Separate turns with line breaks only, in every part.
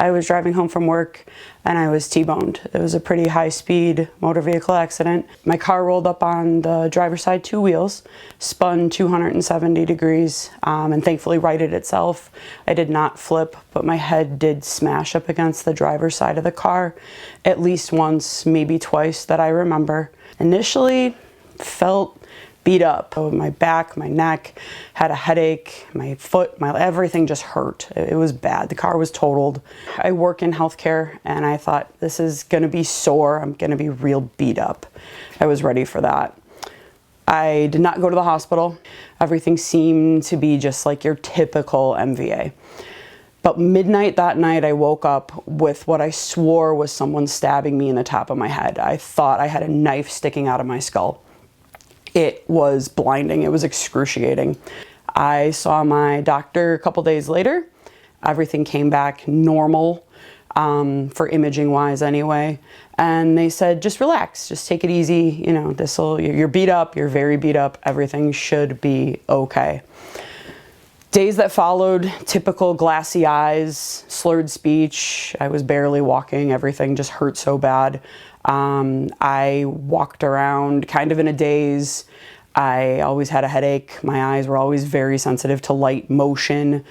I was driving home from work and I was T-boned. It was a pretty high-speed motor vehicle accident. My car rolled up on the driver's side two wheels, spun 270 degrees, and thankfully righted itself. I did not flip, but my head did smash up against the driver's side of the car at least once, maybe twice that I remember. Initially, felt beat up. My back, my neck, had a headache, my foot, everything just hurt. It was bad. The car was totaled. I work in healthcare and I thought, this is gonna be sore. I'm gonna be real beat up. I was ready for that. I did not go to the hospital. Everything seemed to be just like your typical MVA. But midnight that night, I woke up with what I swore was someone stabbing me in the top of my head. I thought I had a knife sticking out of my skull. It was blinding. It was excruciating. I saw my doctor a couple days later. Everything came back normal, for imaging wise anyway. And they said, just relax, just take it easy. You know, you're beat up, you're very beat up. Everything should be okay. Days that followed, typical glassy eyes, slurred speech. I was barely walking. Everything just hurt so bad. I walked around kind of in a daze. I always had a headache. My eyes were always very sensitive to light, motion,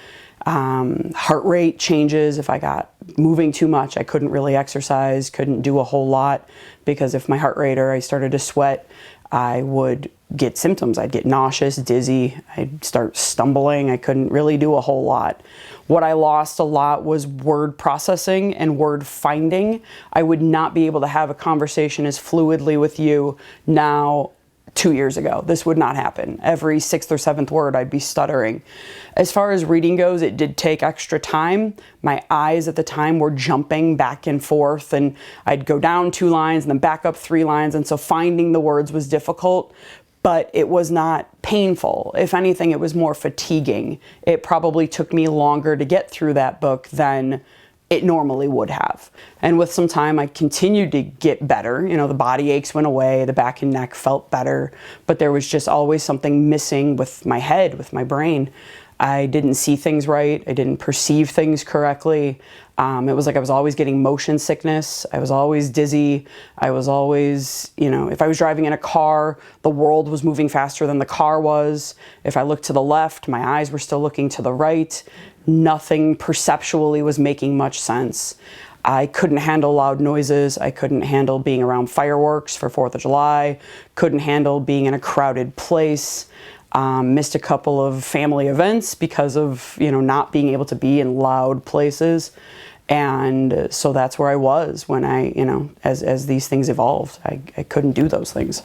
heart rate changes. If I got moving too much, I couldn't really exercise, couldn't do a whole lot, because if my heart rate or I started to sweat, I would get symptoms. I'd get nauseous, dizzy, I'd start stumbling. I couldn't really do a whole lot. What I lost a lot was word processing and word finding. I would not be able to have a conversation as fluidly with you now 2 years ago. This would not happen. Every sixth or seventh word I'd be stuttering. As far as reading goes, it did take extra time. My eyes at the time were jumping back and forth, and I'd go down 2 lines and then back up 3 lines, and so finding the words was difficult, but it was not painful. If anything, it was more fatiguing. It probably took me longer to get through that book than it normally would have. And with some time, I continued to get better. You know, the body aches went away, the back and neck felt better, but there was just always something missing with my head, with my brain. I didn't see things right. I didn't perceive things correctly. It was like I was always getting motion sickness. I was always dizzy. I was always, you know, if I was driving in a car, the world was moving faster than the car was. If I looked to the left, my eyes were still looking to the right. Nothing perceptually was making much sense. I couldn't handle loud noises. I couldn't handle being around fireworks for 4th of July. Couldn't handle being in a crowded place. Missed a couple of family events because of, you know, not being able to be in loud places. And so that's where I was when I, you know, as these things evolved. I couldn't do those things.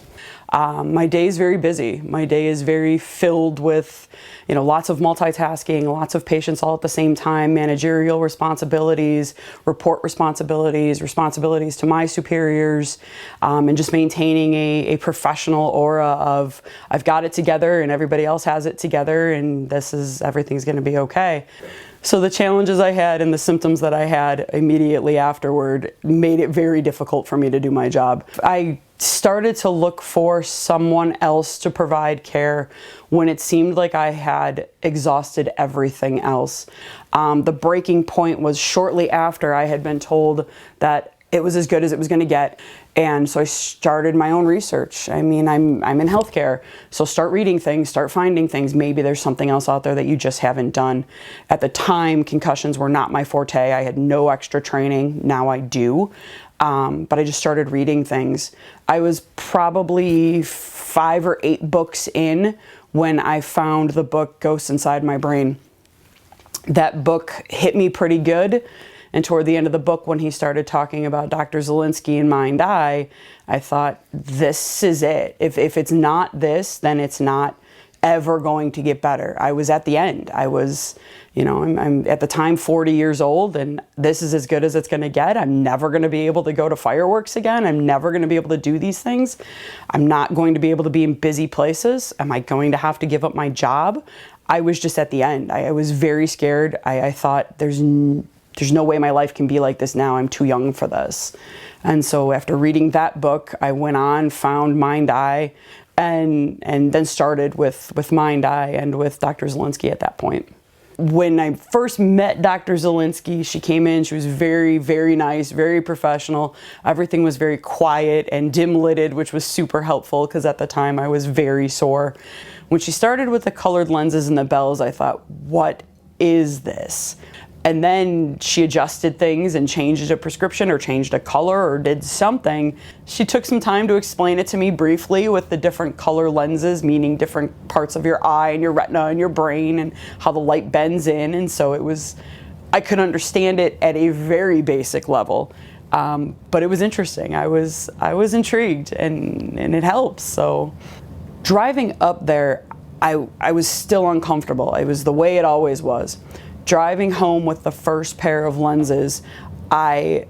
My day is very busy. My day is very filled with, you know, lots of multitasking, lots of patients all at the same time, managerial responsibilities, report responsibilities, responsibilities to my superiors, and just maintaining a professional aura of I've got it together and everybody else has it together and everything's going to be okay. So the challenges I had and the symptoms that I had immediately afterward made it very difficult for me to do my job. I started to look for someone else to provide care when it seemed like I had exhausted everything else. The breaking point was shortly after I had been told that it was as good as it was going to get. And so I started my own research. I mean, I'm in healthcare, so start reading things, start finding things. Maybe there's something else out there that you just haven't done. At the time, concussions were not my forte. I had no extra training. Now I do. But I just started reading things. I was probably 5 or 8 books in when I found the book Ghosts Inside My Brain. That book hit me pretty good. And toward the end of the book, when he started talking about Dr. Zielinski and mind-eye, I thought, this is it. If it's not this, then it's not ever going to get better. I was at the end. I was, you know, I'm at the time 40 years old, and this is as good as it's going to get. I'm never going to be able to go to fireworks again. I'm never going to be able to do these things. I'm not going to be able to be in busy places. Am I going to have to give up my job? I was just at the end. I was very scared. I thought, there's no way my life can be like this now. I'm too young for this. And so after reading that book, I went on, found mind-eye, and then started with mind-eye and with Dr. Zielinski at that point. When I first met Dr. Zielinski, she came in, she was very, very nice, very professional. Everything was very quiet and dim-lidded, which was super helpful because at the time I was very sore. When she started with the colored lenses and the bells, I thought, what is this? And then she adjusted things and changed a prescription or changed a color or did something. She took some time to explain it to me briefly with the different color lenses, meaning different parts of your eye and your retina and your brain and how the light bends in. And so I could understand it at a very basic level. But it was interesting. I was intrigued and it helps. So driving up there, I was still uncomfortable. It was the way it always was. Driving home with the first pair of lenses, I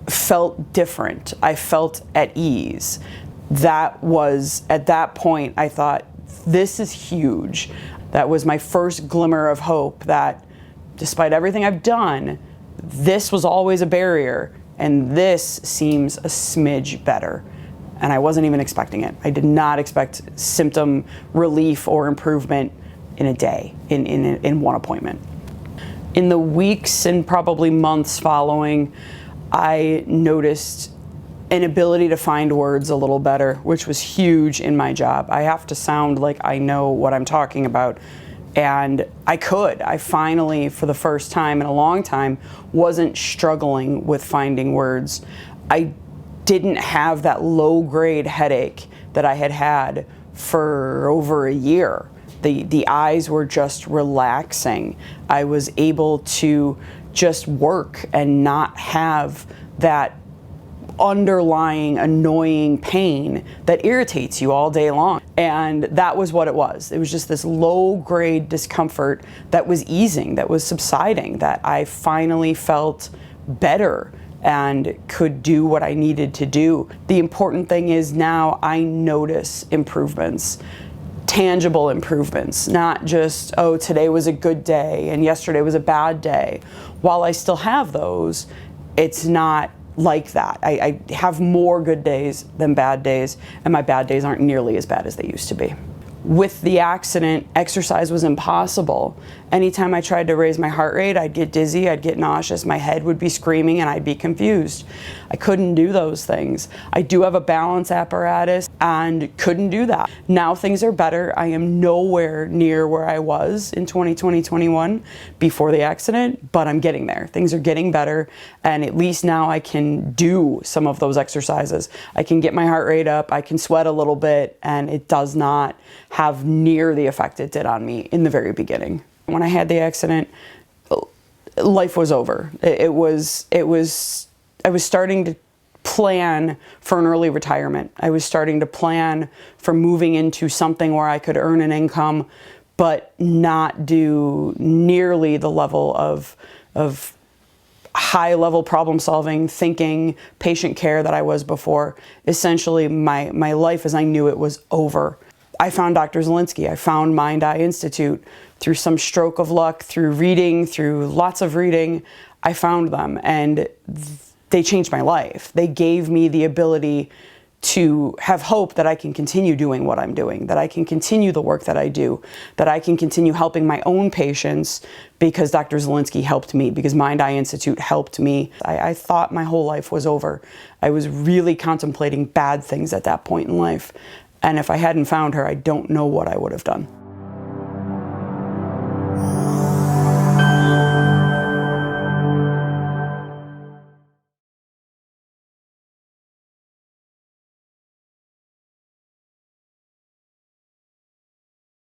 felt different. I felt at ease. That was, at that point, I thought, this is huge. That was my first glimmer of hope that despite everything I've done, this was always a barrier, and this seems a smidge better. And I wasn't even expecting it. I did not expect symptom relief or improvement in a day, in one appointment. In the weeks and probably months following, I noticed an ability to find words a little better, which was huge in my job. I have to sound like I know what I'm talking about. And I could. I finally, for the first time in a long time, wasn't struggling with finding words. I didn't have that low-grade headache that I had had for over a year. The eyes were just relaxing. I was able to just work and not have that underlying annoying pain that irritates you all day long. And that was what it was. It was just this low-grade discomfort that was easing, that was subsiding, that I finally felt better and could do what I needed to do. The important thing is now I notice improvements. Tangible improvements, not just, oh, today was a good day and yesterday was a bad day. While I still have those, it's not like that. I have more good days than bad days, and my bad days aren't nearly as bad as they used to be. With the accident, exercise was impossible. Anytime I tried to raise my heart rate, I'd get dizzy, I'd get nauseous, my head would be screaming, and I'd be confused. I couldn't do those things. I do have a balance apparatus and couldn't do that. Now things are better. I am nowhere near where I was in 2020-21 before the accident, but I'm getting there. Things are getting better, and at least now I can do some of those exercises. I can get my heart rate up, I can sweat a little bit, and it does not have near the effect it did on me in the very beginning. When I had the accident, life was over. I was starting to plan for an early retirement. I was starting to plan for moving into something where I could earn an income, but not do nearly the level of high-level problem-solving, thinking, patient care that I was before. Essentially, my life as I knew it was over. I found Dr. Zielinski. I found Mind-Eye Institute through some stroke of luck, through reading, through lots of reading. I found them, and they changed my life. They gave me the ability to have hope that I can continue doing what I'm doing, that I can continue the work that I do, that I can continue helping my own patients because Dr. Zielinski helped me, because Mind-Eye Institute helped me. I thought my whole life was over. I was really contemplating bad things at that point in life. And if I hadn't found her, I don't know what I would have done.